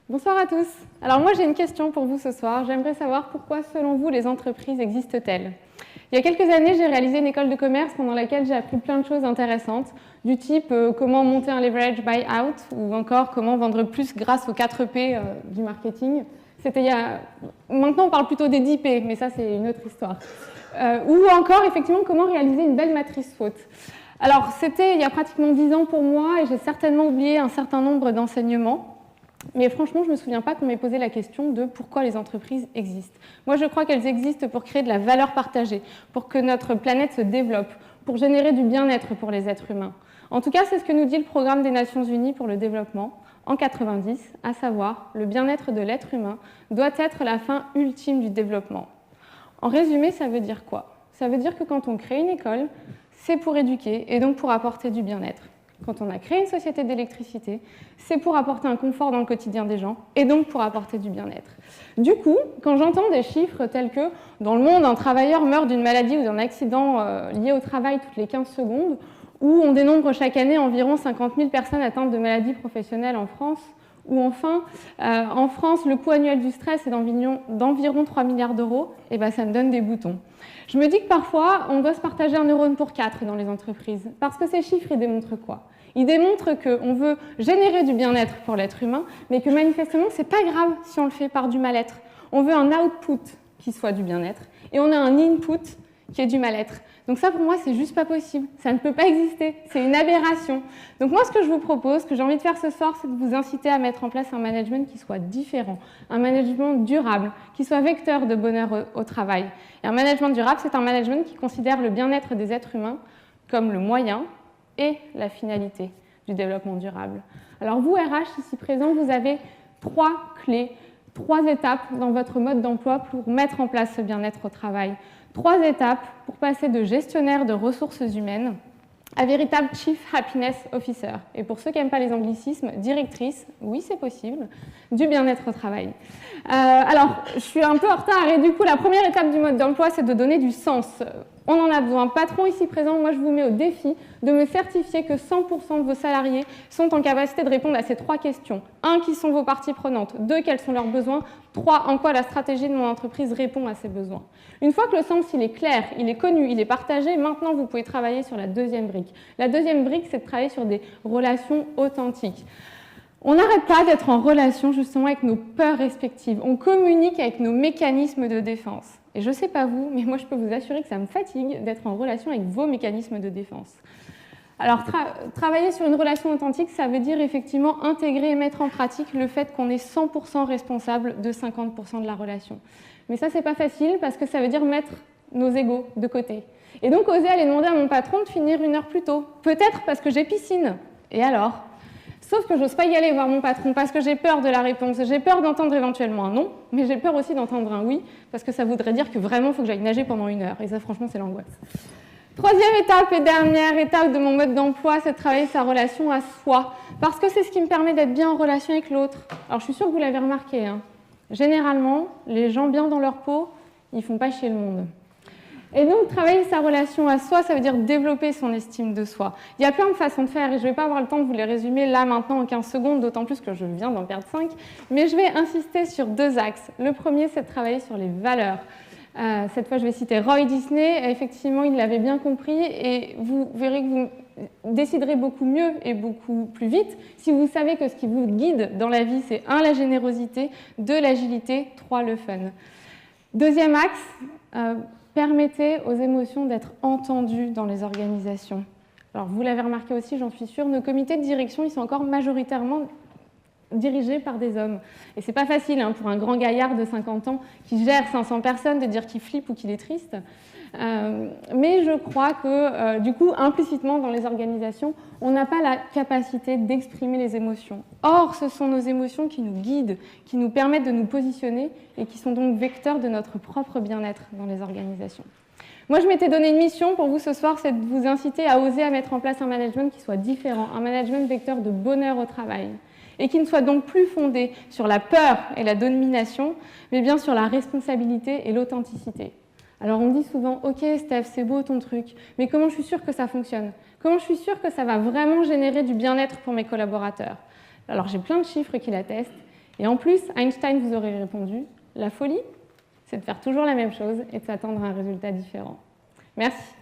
Bonsoir à tous. Alors moi j'ai une question pour vous ce soir. J'aimerais savoir pourquoi selon vous les entreprises existent-elles? Il y a quelques années j'ai réalisé une école de commerce pendant laquelle j'ai appris plein de choses intéressantes du type comment monter un leverage buy-out ou encore comment vendre plus grâce aux 4 P du marketing. C'était il y a... Maintenant on parle plutôt des 10 P mais ça c'est une autre histoire. Ou encore effectivement comment réaliser une belle matrice SWOT. Alors c'était il y a pratiquement 10 ans pour moi et j'ai certainement oublié un certain nombre d'enseignements. Mais franchement, je ne me souviens pas qu'on m'ait posé la question de pourquoi les entreprises existent. Moi, je crois qu'elles existent pour créer de la valeur partagée, pour que notre planète se développe, pour générer du bien-être pour les êtres humains. En tout cas, c'est ce que nous dit le Programme des Nations Unies pour le développement en 90, à savoir le bien-être de l'être humain doit être la fin ultime du développement. En résumé, ça veut dire quoi? Ça veut dire que quand on crée une école, c'est pour éduquer et donc pour apporter du bien-être. Quand on a créé une société d'électricité, c'est pour apporter un confort dans le quotidien des gens et donc pour apporter du bien-être. Du coup, quand j'entends des chiffres tels que dans le monde, un travailleur meurt d'une maladie ou d'un accident lié au travail toutes les 15 secondes, ou on dénombre chaque année environ 50 000 personnes atteintes de maladies professionnelles en France, ou enfin, en France, le coût annuel du stress est d'environ 3 milliards d'euros, et ben ça me donne des boutons. Je me dis que parfois, on doit se partager un neurone pour 4 dans les entreprises, parce que ces chiffres, ils démontrent quoi? Ils démontrent qu'on veut générer du bien-être pour l'être humain, mais que manifestement, c'est pas grave si on le fait par du mal-être. On veut un output qui soit du bien-être, et on a un input qui est du mal-être. Donc ça, pour moi, c'est juste pas possible. Ça ne peut pas exister. C'est une aberration. Donc moi, ce que je vous propose, ce que j'ai envie de faire ce soir, c'est de vous inciter à mettre en place un management qui soit différent, un management durable, qui soit vecteur de bonheur au travail. Et un management durable, c'est un management qui considère le bien-être des êtres humains comme le moyen et la finalité du développement durable. Alors vous, RH, ici présents, vous avez 3 clés, 3 étapes dans votre mode d'emploi pour mettre en place ce bien-être au travail. 3 étapes pour passer de gestionnaire de ressources humaines à véritable Chief Happiness Officer. Et pour ceux qui n'aiment pas les anglicismes, directrice, oui c'est possible, du bien-être au travail. Alors, je suis un peu en retard et du coup, la première étape du mode d'emploi, c'est de donner du sens. On en a besoin. Patron ici présent, moi je vous mets au défi de me certifier que 100% de vos salariés sont en capacité de répondre à ces 3 questions. 1, qui sont vos parties prenantes? 2, quels sont leurs besoins? 3, en quoi la stratégie de mon entreprise répond à ces besoins? Une fois que le sens il est clair, il est connu, il est partagé, maintenant vous pouvez travailler sur la deuxième brique. La deuxième brique, c'est de travailler sur des relations authentiques. On n'arrête pas d'être en relation justement avec nos peurs respectives. On communique avec nos mécanismes de défense. Et je ne sais pas vous, mais moi je peux vous assurer que ça me fatigue d'être en relation avec vos mécanismes de défense. Alors, travailler sur une relation authentique, ça veut dire effectivement intégrer et mettre en pratique le fait qu'on est 100% responsable de 50% de la relation. Mais ça, c'est pas facile parce que ça veut dire mettre nos égos de côté. Et donc, oser aller demander à mon patron de finir 1 heure plus tôt. Peut-être parce que j'ai piscine. Et alors? Sauf que j'ose pas y aller voir mon patron parce que j'ai peur de la réponse. J'ai peur d'entendre éventuellement un non, mais j'ai peur aussi d'entendre un oui parce que ça voudrait dire que vraiment, il faut que j'aille nager pendant 1 heure. Et ça, franchement, c'est l'angoisse. Troisième étape et dernière étape de mon mode d'emploi, c'est de travailler sa relation à soi. Parce que c'est ce qui me permet d'être bien en relation avec l'autre. Alors, je suis sûre que vous l'avez remarqué. Généralement, les gens bien dans leur peau, ils ne font pas chier le monde. Et donc, travailler sa relation à soi, ça veut dire développer son estime de soi. Il y a plein de façons de faire et je ne vais pas avoir le temps de vous les résumer là, maintenant, en 15 secondes, d'autant plus que je viens d'en perdre 5. Mais je vais insister sur 2 axes. Le premier, c'est de travailler sur les valeurs. Cette fois, je vais citer Roy Disney. Effectivement, il l'avait bien compris et vous verrez que vous déciderez beaucoup mieux et beaucoup plus vite si vous savez que ce qui vous guide dans la vie, c'est 1, la générosité, 2, l'agilité, 3, le fun. Deuxième axe, permettez aux émotions d'être entendues dans les organisations. Alors, vous l'avez remarqué aussi, j'en suis sûre, nos comités de direction, ils sont encore majoritairement dirigés par des hommes. Et c'est pas facile pour un grand gaillard de 50 ans qui gère 500 personnes de dire qu'il flippe ou qu'il est triste. Mais je crois que, du coup, implicitement dans les organisations, on n'a pas la capacité d'exprimer les émotions. Or, ce sont nos émotions qui nous guident, qui nous permettent de nous positionner et qui sont donc vecteurs de notre propre bien-être dans les organisations. Moi, je m'étais donné une mission pour vous ce soir, c'est de vous inciter à oser à mettre en place un management qui soit différent, un management vecteur de bonheur au travail. Et qui ne soit donc plus fondé sur la peur et la domination, mais bien sur la responsabilité et l'authenticité. Alors on dit souvent « Ok Steph, c'est beau ton truc, mais comment je suis sûre que ça fonctionne? Comment je suis sûre que ça va vraiment générer du bien-être pour mes collaborateurs ?» Alors j'ai plein de chiffres qui l'attestent, Et en plus, Einstein vous aurait répondu, la folie, c'est de faire toujours la même chose et de s'attendre à un résultat différent. Merci.